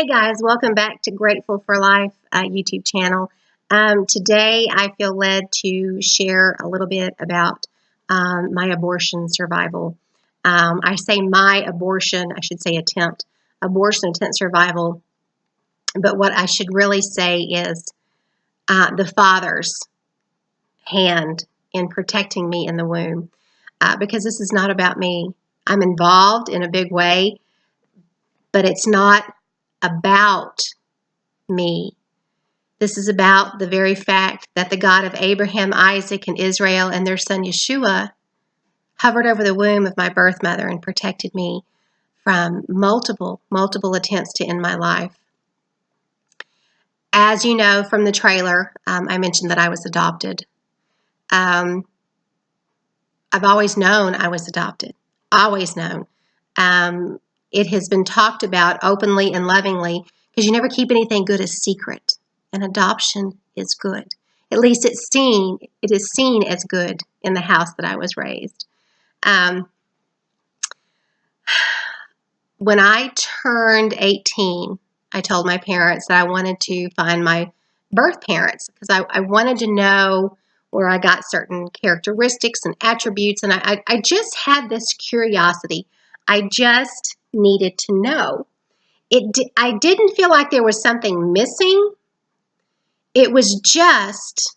Hey guys, welcome back to Grateful for Life YouTube channel. Today I feel led to share a little bit about my abortion survival. I say my abortion, I should say abortion attempt survival, but what I should really say is the Father's hand in protecting me in the womb, because this is not about me. I'm involved in a big way, but it's not about me. This is about the very fact that the God of Abraham, Isaac, and Israel and their son Yeshua hovered over the womb of my birth mother and protected me from multiple attempts to end my life. As you know from the trailer, I mentioned that I was adopted. I've always known I was adopted. Always known. It has been talked about openly and lovingly because you never keep anything good a secret. And adoption is good. At least it is seen as good in the house that I was raised. When I turned 18, I told my parents that I wanted to find my birth parents because I wanted to know where I got certain characteristics and attributes, and I just had this curiosity. I just needed to know. I didn't feel like there was something missing. It was just,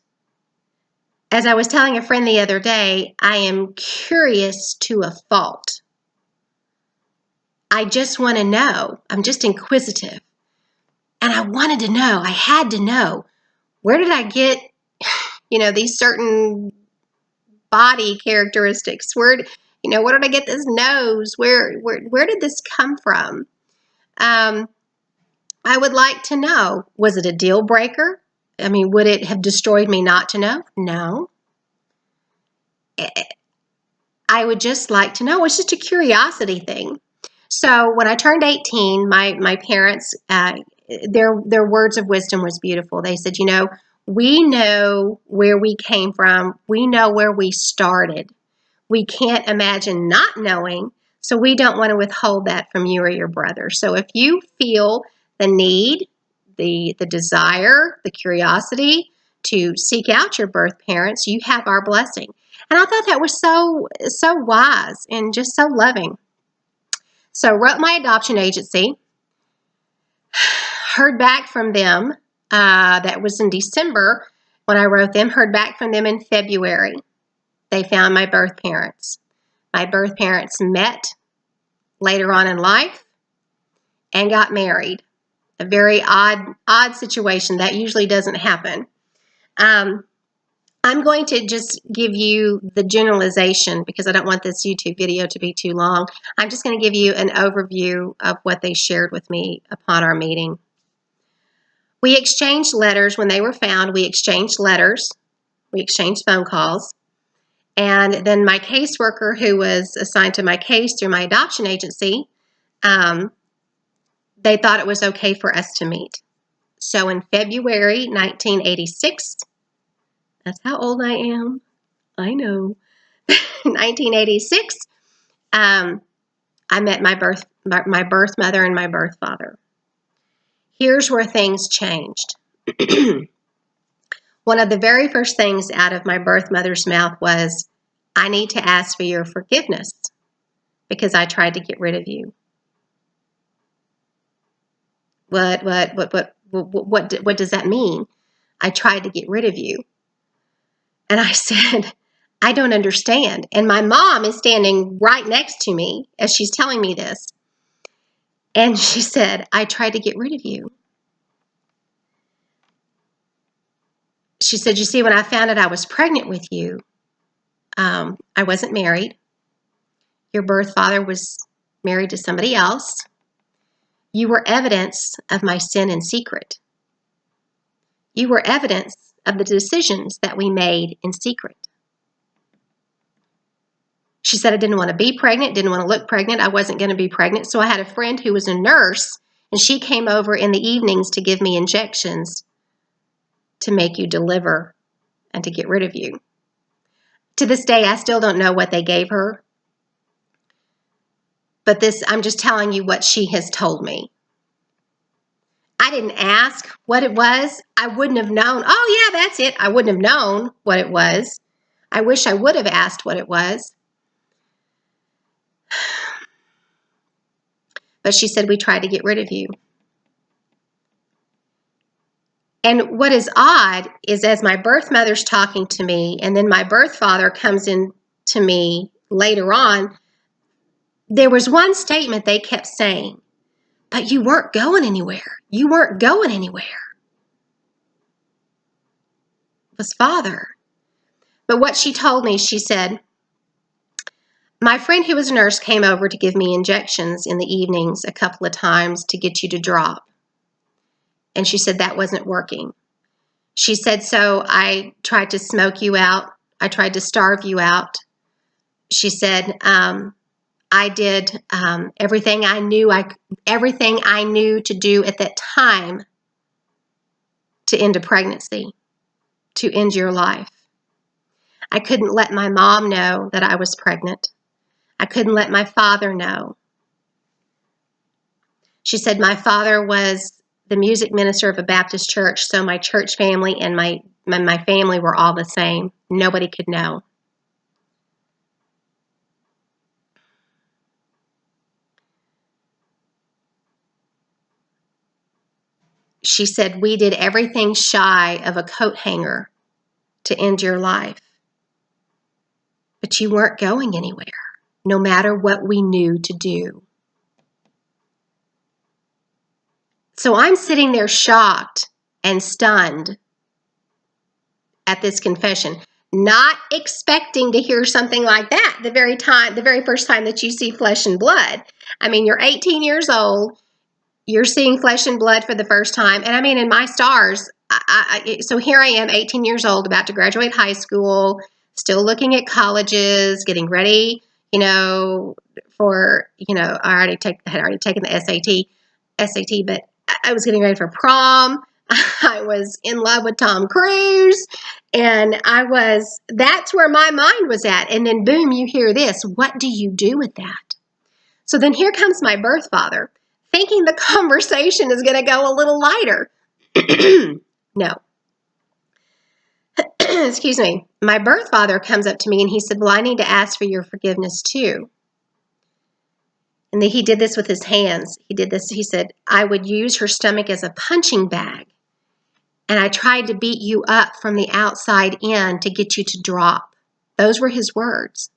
as I was telling a friend the other day, I am curious to a fault. I just want to know. I'm just inquisitive. And I wanted to know. I had to know. Where did I get, these certain body characteristics? Where did I get this nose? Where did this come from? I would like to know. Was it a deal breaker? I mean, would it have destroyed me not to know? No. I would just like to know. It's just a curiosity thing. So when I turned 18, my parents, their words of wisdom was beautiful. They said, we know where we came from. We know where we started. We can't imagine not knowing, so we don't want to withhold that from you or your brother. So if you feel the need, the desire, the curiosity to seek out your birth parents, you have our blessing. And I thought that was so wise and just so loving. So wrote my adoption agency, heard back from them. That was in December when I wrote them, heard back from them in February. They found my birth parents. My birth parents met later on in life and got married. A very odd situation. That usually doesn't happen. I'm going to just give you the generalization because I don't want this YouTube video to be too long. I'm just going to give you an overview of what they shared with me upon our meeting. We exchanged letters when they were found. We exchanged letters. We exchanged phone calls. And then my caseworker, who was assigned to my case through my adoption agency, they thought it was okay for us to meet. So in February 1986, that's how old I am. I know. 1986, I met my birth mother and my birth father. Here's where things changed. One of the very first things out of my birth mother's mouth was, I need to ask for your forgiveness because I tried to get rid of you. What does that mean? I tried to get rid of you. And I said, I don't understand. And my mom is standing right next to me as she's telling me this. And she said, I tried to get rid of you. She said, you see, when I found out I was pregnant with you, I wasn't married. Your birth father was married to somebody else. You were evidence of my sin in secret. You were evidence of the decisions that we made in secret. She said I didn't want to be pregnant, didn't want to look pregnant. I wasn't going to be pregnant. So I had a friend who was a nurse, and she came over in the evenings to give me injections to make you deliver and to get rid of you. To this day, I still don't know what they gave her. But I'm just telling you what she has told me. I didn't ask what it was. I wouldn't have known. Oh, yeah, that's it. I wouldn't have known what it was. I wish I would have asked what it was. But she said, we tried to get rid of you. And what is odd is as my birth mother's talking to me, and then my birth father comes in to me later on, there was one statement they kept saying, but you weren't going anywhere. You weren't going anywhere. It was Father. But what she told me, she said, my friend who was a nurse came over to give me injections in the evenings a couple of times to get you to drop. And she said that wasn't working. She said, so I tried to smoke you out. I tried to starve you out. She said, I did everything I knew to do at that time to end a pregnancy, to end your life. I couldn't let my mom know that I was pregnant. I couldn't let my father know. She said my father was the music minister of a Baptist church, so my church family and my family were all the same. Nobody could know. She said, we did everything shy of a coat hanger to end your life. But you weren't going anywhere, no matter what we knew to do. So I'm sitting there shocked and stunned at this confession, not expecting to hear something like that the very first time that you see flesh and blood. I mean, you're 18 years old. You're seeing flesh and blood for the first time. And I mean, in my stars, so here I am, 18 years old, about to graduate high school, still looking at colleges, getting ready, for, I had already taken the SAT, but I was getting ready for prom. I was in love with Tom Cruise, and that's where my mind was at. And then boom, you hear this. What do you do with that? So then here comes my birth father, thinking the conversation is going to go a little lighter. No. Excuse me. My birth father comes up to me and he said, well, I need to ask for your forgiveness too. And then he did this with his hands. He said, I would use her stomach as a punching bag. And I tried to beat you up from the outside in to get you to drop. Those were his words.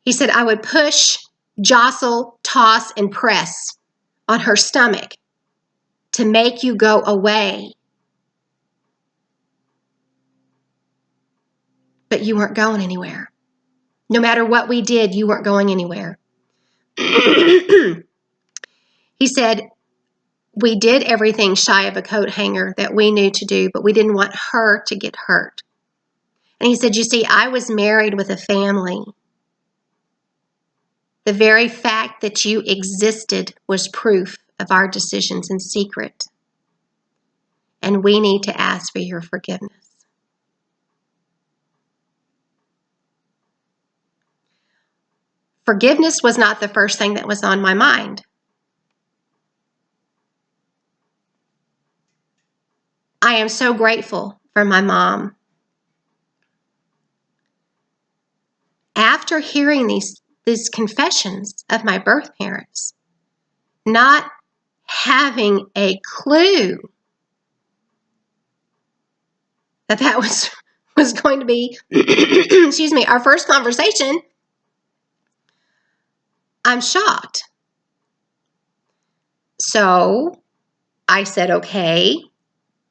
He said, I would push, jostle, toss, and press on her stomach to make you go away. But you weren't going anywhere. No matter what we did, you weren't going anywhere. He said, we did everything shy of a coat hanger that we knew to do, but we didn't want her to get hurt. And he said, you see, I was married with a family. The very fact that you existed was proof of our decisions in secret. And we need to ask for your forgiveness. Forgiveness was not the first thing that was on my mind. I am so grateful for my mom. After hearing these confessions of my birth parents, not having a clue that was going to be, excuse me, our first conversation, I'm shocked. So I said, okay.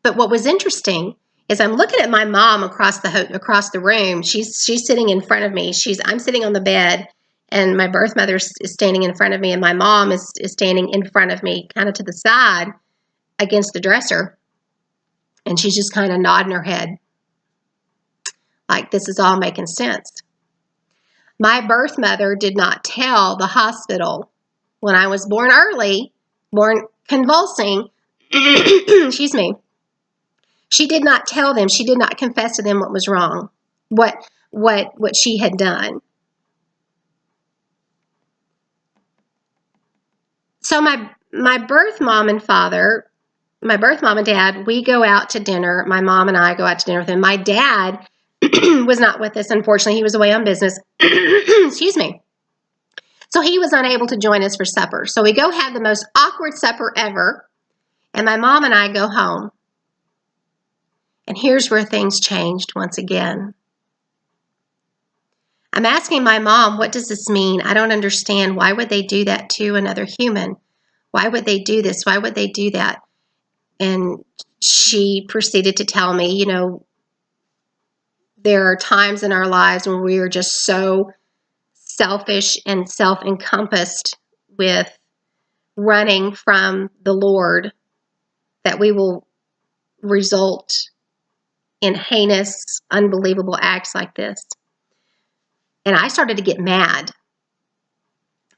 But what was interesting is I'm looking at my mom across the room. She's sitting in front of me. I'm sitting on the bed, and my birth mother is standing in front of me, and my mom is standing in front of me, kind of to the side against the dresser. And she's just kind of nodding her head like this is all making sense. My birth mother did not tell the hospital when I was born early, born convulsing, excuse me. She did not tell them, she did not confess to them what was wrong, what she had done. So my birth mom and dad, we go out to dinner. My mom and I go out to dinner with them. My dad was not with us, unfortunately. He was away on business. Excuse me. So he was unable to join us for supper. So we go have the most awkward supper ever, and my mom and I go home. And here's where things changed once again. I'm asking my mom, what does this mean? I don't understand. Why would they do that to another human? Why would they do this? Why would they do that? And she proceeded to tell me, you know, there are times in our lives when we are just so selfish and self-encompassed with running from the Lord that we will result in heinous, unbelievable acts like this. And I started to get mad.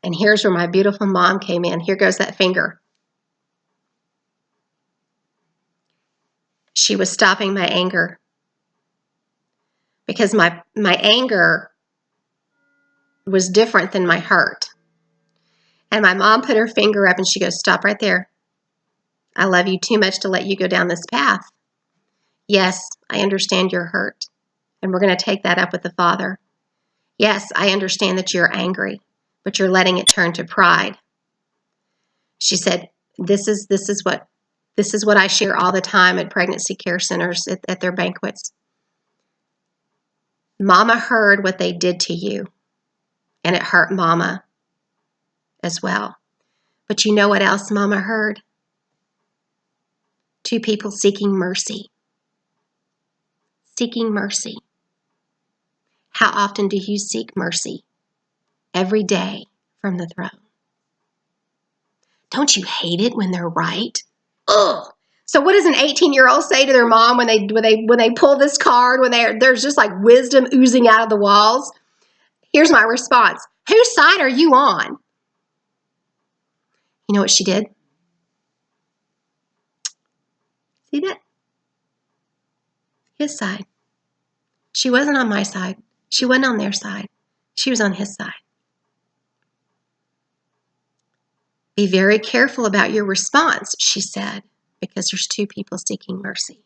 And here's where my beautiful mom came in. Here goes that finger. She was stopping my anger. Because my anger was different than my hurt. And my mom put her finger up and she goes, stop right there. I love you too much to let you go down this path. Yes, I understand you're hurt. And we're going to take that up with the Father. Yes, I understand that you're angry, but you're letting it turn to pride. She said, this is what I share all the time at pregnancy care centers at their banquets. Mama heard what they did to you, and it hurt Mama as well. But you know what else Mama heard? Two people seeking mercy. Seeking mercy. How often do you seek mercy? Every day from the throne. Don't you hate it when they're right? Ugh. So what does an 18-year-old say to their mom when they pull this card, when there's just like wisdom oozing out of the walls? Here's my response. Whose side are you on? You know what she did? See that? His side. She wasn't on my side. She wasn't on their side. She was on his side. Be very careful about your response, she said, because there's two people seeking mercy.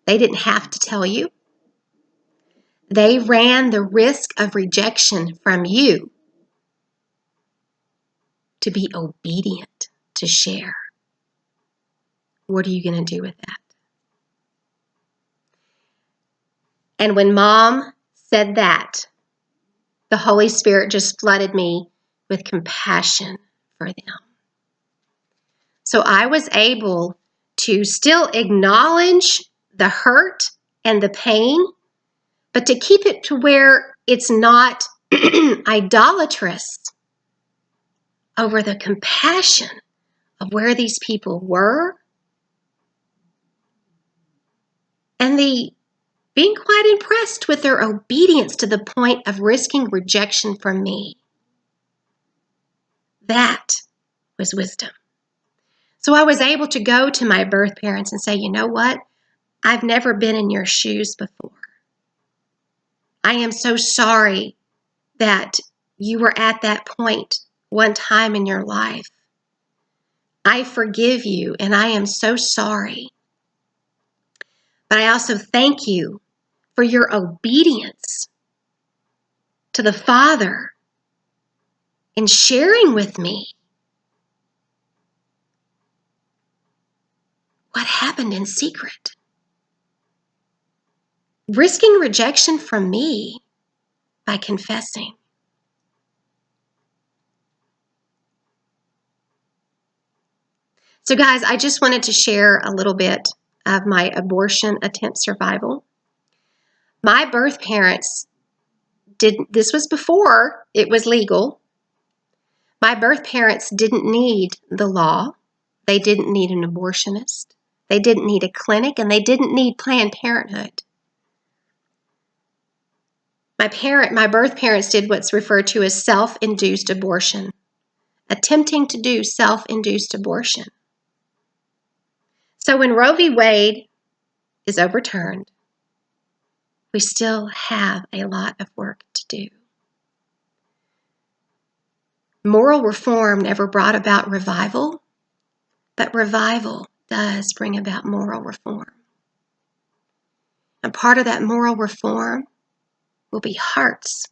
They didn't have to tell you. They ran the risk of rejection from you to be obedient to share. What are you going to do with that? And when Mom said that, the Holy Spirit just flooded me with compassion for them. So I was able to still acknowledge the hurt and the pain, but to keep it to where it's not idolatrous over the compassion of where these people were and the being quite impressed with their obedience to the point of risking rejection from me. That was wisdom. So I was able to go to my birth parents and say, you know what? I've never been in your shoes before. I am so sorry that you were at that point one time in your life. I forgive you, and I am so sorry. But I also thank you for your obedience to the Father in sharing with me what happened in secret. Risking rejection from me by confessing. So guys, I just wanted to share a little bit of my abortion attempt survival. My birth parents this was before it was legal. My birth parents didn't need the law. They didn't need an abortionist. They didn't need a clinic, and they didn't need Planned Parenthood. My birth parents did what's referred to as self-induced abortion, attempting to do self-induced abortion. So when Roe v. Wade is overturned, we still have a lot of work to do. moral reform never brought about revival, but revival does bring about moral reform. And part of that moral reform will be hearts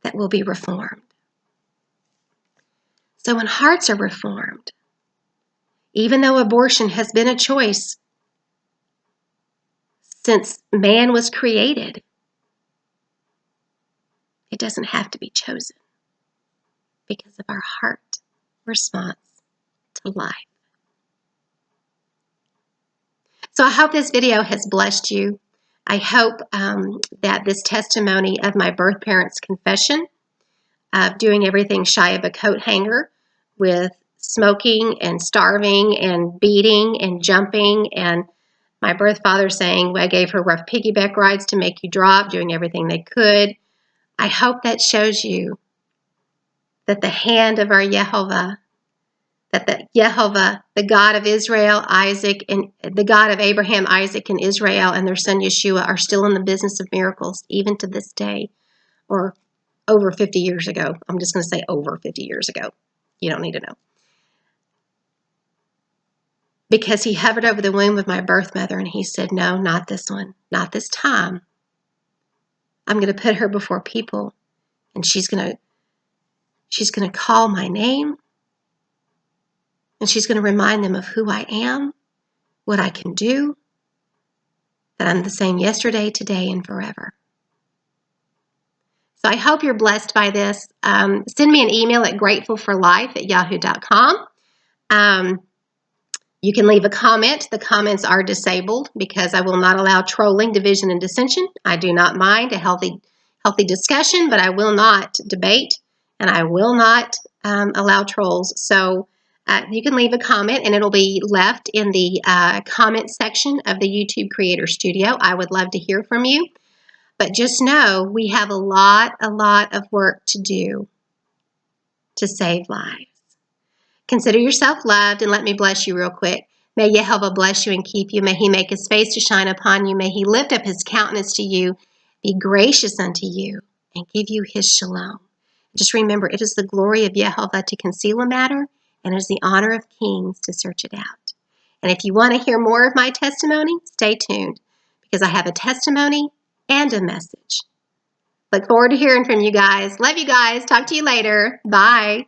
that will be reformed. So when hearts are reformed, even though abortion has been a choice since man was created, it doesn't have to be chosen because of our heart response to life. So I hope this video has blessed you. I hope that this testimony of my birth parents' confession of doing everything shy of a coat hanger with smoking and starving and beating and jumping, and my birth father saying, I gave her rough piggyback rides to make you drop, doing everything they could. I hope that shows you that the hand of our Yehovah, that the Yehovah, the God of Israel, Isaac, and the God of Abraham, Isaac, and Israel, and their son Yeshua are still in the business of miracles, even to this day, or over 50 years ago. I'm just going to say over 50 years ago. You don't need to know. Because he hovered over the womb of my birth mother, and he said, no, not this one, not this time. I'm going to put her before people, and she's going to call my name, and she's going to remind them of who I am, what I can do, that I'm the same yesterday, today, and forever. So I hope you're blessed by this. Send me an email at gratefulforlife@yahoo.com. You can leave a comment. The comments are disabled because I will not allow trolling, division, and dissension. I do not mind a healthy discussion, but I will not debate, and I will not allow trolls. So you can leave a comment, and it'll be left in the comment section of the YouTube Creator Studio. I would love to hear from you. But just know we have a lot of work to do to save lives. Consider yourself loved, and let me bless you real quick. May Yehovah bless you and keep you. May he make his face to shine upon you. May he lift up his countenance to you, be gracious unto you, and give you his shalom. Just remember, it is the glory of Yehovah to conceal a matter, and it is the honor of kings to search it out. And if you want to hear more of my testimony, stay tuned, because I have a testimony and a message. Look forward to hearing from you guys. Love you guys. Talk to you later. Bye.